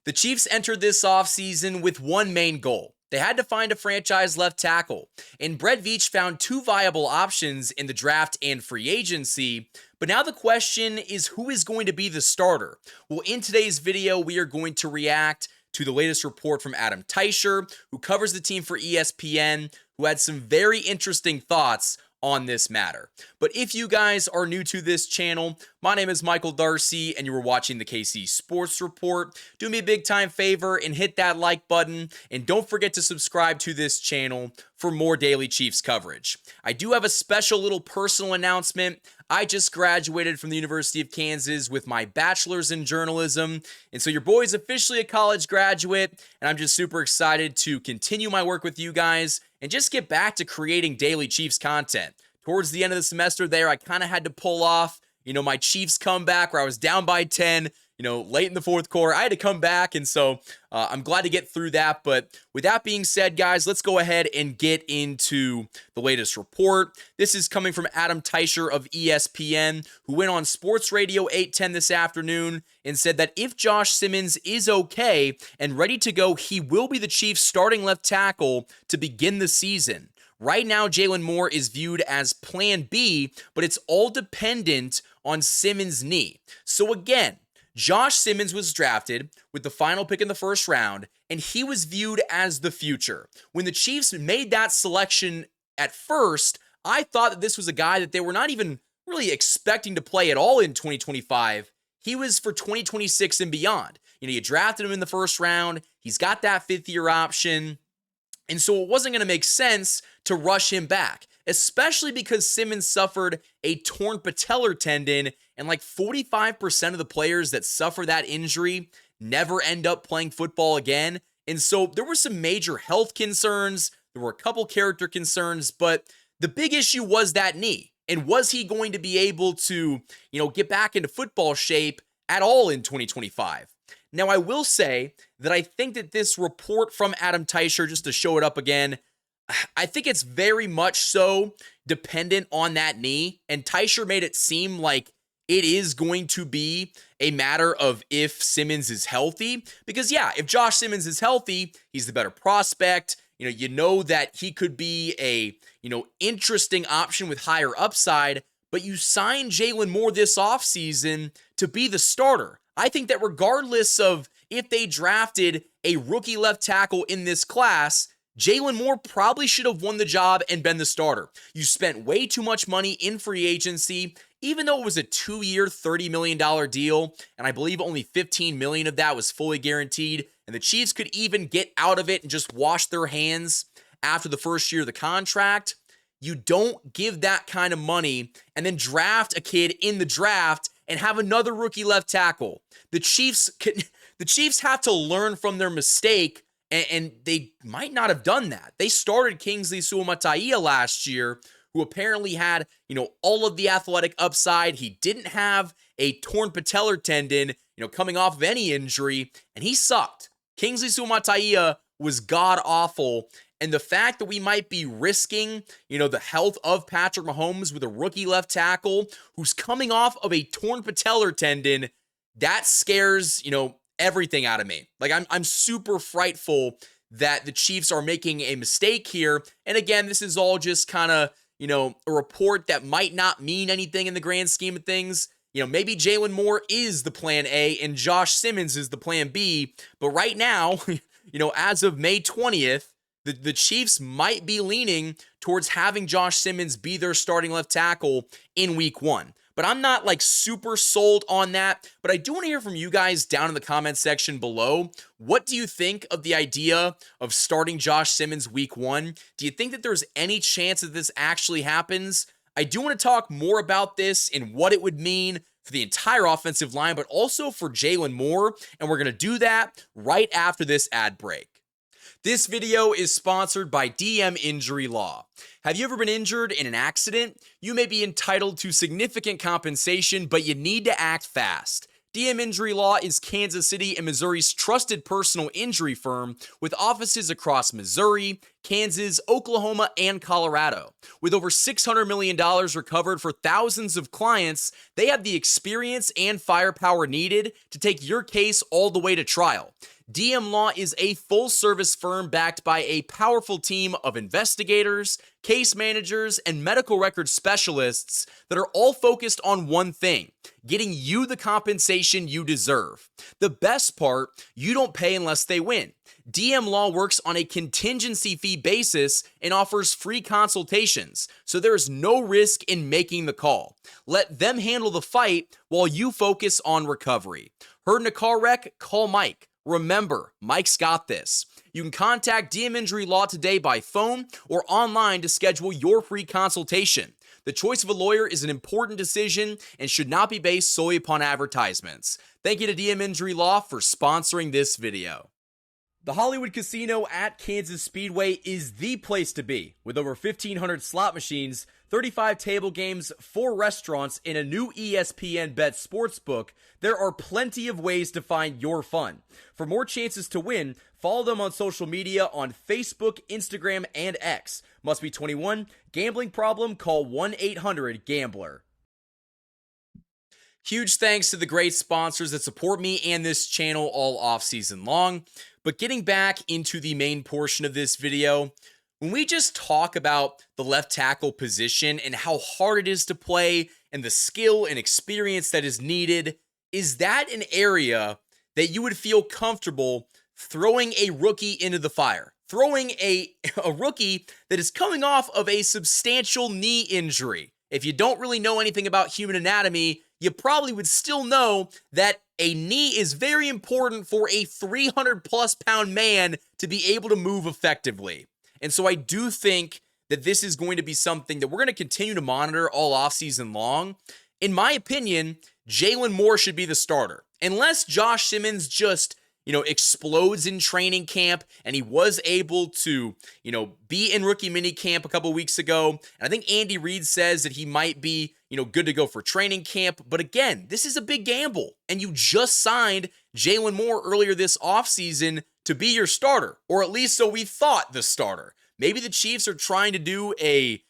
The Chiefs entered this offseason with one main goal. They had to find a franchise left tackle, and Brett Veach found two viable options in the draft and free agency, but now the question is who is going to be the starter? Well, in today's video, we are going to react to the latest report from Adam Teicher, who covers the team for ESPN, who had some very interesting thoughts on this matter. But if you guys are new to this channel, my name is Michael Darcy and you were watching the KC Sports Report. Do me a big time favor and hit that like button, and don't forget to subscribe to this channel for more daily Chiefs coverage. I do have a special little personal announcement. I just graduated from the University of Kansas with my bachelor's in journalism, and so your boy's officially a college graduate, and I'm just super excited to continue my work with you guys and just get back to creating daily Chiefs content. Towards the end of the semester there, I kind of had to pull off, my Chiefs comeback where I was down by 10, late in the fourth quarter. I had to come back, and so I'm glad to get through that. But with that being said, guys, let's go ahead and get into the latest report. This is coming from Adam Teicher of ESPN, who went on Sports Radio 810 this afternoon and said that if Josh Simmons is okay and ready to go, he will be the Chiefs' starting left tackle to begin the season. Right now, Jaylen Moore is viewed as plan B, but it's all dependent on Simmons' knee. So again, Josh Simmons was drafted with the final pick in the first round, and he was viewed as the future. When the Chiefs made that selection at first, I thought that this was a guy that they were not even really expecting to play at all in 2025. He was for 2026 and beyond. You drafted him in the first round. He's got that fifth-year option. And so it wasn't going to make sense to rush him back, especially because Simmons suffered a torn patellar tendon, and like 45% of the players that suffer that injury never end up playing football again. And so there were some major health concerns. There were a couple character concerns, but the big issue was that knee. And was he going to be able to, get back into football shape at all in 2025? Now, I will say that I think that this report from Adam Teicher, just to show it up again, I think it's very much so dependent on that knee. And Teicher made it seem like it is going to be a matter of if Simmons is healthy. Because, yeah, if Josh Simmons is healthy, he's the better prospect. You know that he could be a, interesting option with higher upside. But you signed Jaylen Moore this offseason to be the starter. I think that regardless of if they drafted a rookie left tackle in this class, Jaylen Moore probably should have won the job and been the starter. You spent way too much money in free agency, even though it was a 2-year, $30 million deal, and I believe only $15 million of that was fully guaranteed, and the Chiefs could even get out of it and just wash their hands after the first year of the contract. You don't give that kind of money and then draft a kid in the draft and have another rookie left tackle. The Chiefs have to learn from their mistake, and they might not have done that. They started Kingsley Suamataia last year, who apparently had, all of the athletic upside. He didn't have a torn patellar tendon, coming off of any injury, and he sucked. Kingsley Suamataia was god-awful, and the fact that we might be risking, the health of Patrick Mahomes with a rookie left tackle who's coming off of a torn patellar tendon, that scares, everything out of me. Like, I'm super frightful that the Chiefs are making a mistake here. And again, this is all just kind of, a report that might not mean anything in the grand scheme of things. Maybe Jaylen Moore is the plan A and Josh Simmons is the plan B. But right now, as of May 20th, the Chiefs might be leaning towards having Josh Simmons be their starting left tackle in week 1. But I'm not super sold on that. But I do want to hear from you guys down in the comment section below. What do you think of the idea of starting Josh Simmons week 1? Do you think that there's any chance that this actually happens? I do want to talk more about this and what it would mean for the entire offensive line, but also for Jaylen Moore. And we're going to do that right after this ad break. This video is sponsored by DM Injury Law. Have you ever been injured in an accident? You may be entitled to significant compensation, but you need to act fast. DM Injury Law is Kansas City and Missouri's trusted personal injury firm with offices across Missouri, Kansas, Oklahoma, and Colorado. With over $600 million recovered for thousands of clients, they have the experience and firepower needed to take your case all the way to trial. DM Law is a full-service firm backed by a powerful team of investigators, case managers, and medical record specialists that are all focused on one thing: getting you the compensation you deserve. The best part, you don't pay unless they win. DM Law works on a contingency fee basis and offers free consultations, so there is no risk in making the call. Let them handle the fight while you focus on recovery. Heard in a car wreck? Call Mike. Remember, Mike's got this. You can contact DM Injury Law today by phone or online to schedule your free consultation. The choice of a lawyer is an important decision and should not be based solely upon advertisements. Thank you to DM Injury Law for sponsoring this video. The Hollywood Casino at Kansas Speedway is the place to be. With over 1,500 slot machines, 35 table games, 4 restaurants, and a new ESPN Bet sportsbook, there are plenty of ways to find your fun. For more chances to win, follow them on social media on Facebook, Instagram, and X. Must be 21. Gambling problem? Call 1-800-GAMBLER. Huge thanks to the great sponsors that support me and this channel all off-season long. But getting back into the main portion of this video, when we just talk about the left tackle position and how hard it is to play and the skill and experience that is needed, is that an area that you would feel comfortable throwing a rookie into the fire? Throwing a rookie that is coming off of a substantial knee injury. If you don't really know anything about human anatomy, you probably would still know that a knee is very important for a 300-plus pound man to be able to move effectively. And so I do think that this is going to be something that we're going to continue to monitor all offseason long. In my opinion, Jaylen Moore should be the starter. Unless Josh Simmons just, explodes in training camp, and he was able to, be in rookie mini camp a couple weeks ago. And I think Andy Reid says that he might be, good to go for training camp. But again, this is a big gamble. And you just signed Jaylen Moore earlier this offseason to be your starter, or at least so we thought the starter. Maybe the Chiefs are trying to do a,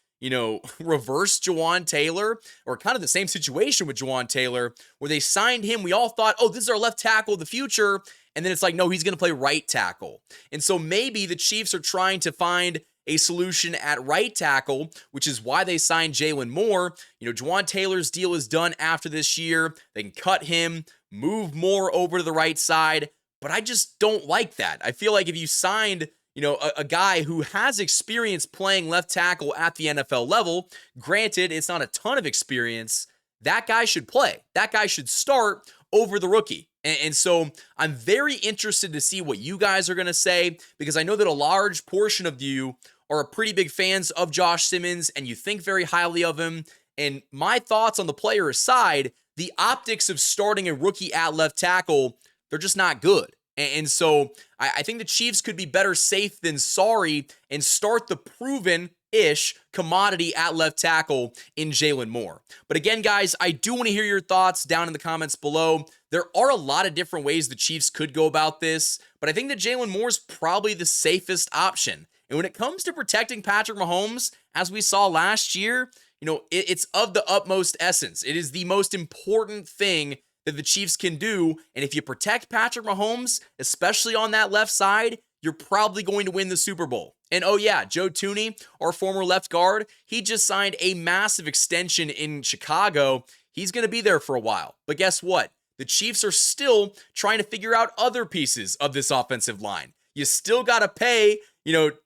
reverse Jawaan Taylor, or kind of the same situation with Jawaan Taylor, where they signed him. We all thought, oh, this is our left tackle of the future. And then it's like, no, he's going to play right tackle. And so maybe the Chiefs are trying to find a solution at right tackle, which is why they signed Jaylen Moore. Jawaan Taylor's deal is done after this year. They can cut him, move Moore over to the right side. But I just don't like that. I feel like if you signed, a guy who has experience playing left tackle at the NFL level, granted, it's not a ton of experience, that guy should play. That guy should start over the rookie. And so I'm very interested to see what you guys are going to say, because I know that a large portion of you are pretty big fans of Josh Simmons and you think very highly of him. And my thoughts on the player aside, the optics of starting a rookie at left tackle, they're just not good. And so I think the Chiefs could be better safe than sorry and start the proven-ish commodity at left tackle in Jaylen Moore. But again, guys, I do want to hear your thoughts down in the comments below. There are a lot of different ways the Chiefs could go about this, but I think that Jaylen Moore is probably the safest option. And when it comes to protecting Patrick Mahomes, as we saw last year, it's of the utmost essence. It is the most important thing that the Chiefs can do. And if you protect Patrick Mahomes, especially on that left side, you're probably going to win the Super Bowl. And oh yeah, Joe Thuney, our former left guard, he just signed a massive extension in Chicago. He's going to be there for a while. But guess what? The Chiefs are still trying to figure out other pieces of this offensive line. You still got to pay,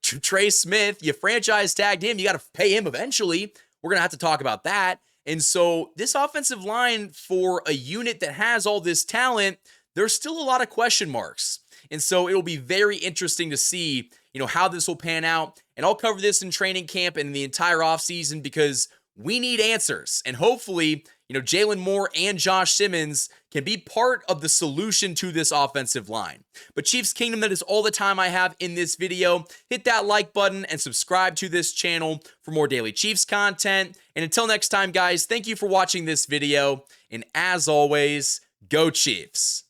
Trey Smith. You franchise tagged him. You got to pay him eventually. We're going to have to talk about that. And so this offensive line, for a unit that has all this talent, there's still a lot of question marks. And so it'll be very interesting to see, how this will pan out. And I'll cover this in training camp and the entire offseason, because we need answers. And hopefully, Jaylen Moore and Josh Simmons can be part of the solution to this offensive line. But Chiefs Kingdom, that is all the time I have in this video. Hit that like button and subscribe to this channel for more daily Chiefs content. And until next time, guys, thank you for watching this video. And as always, go Chiefs.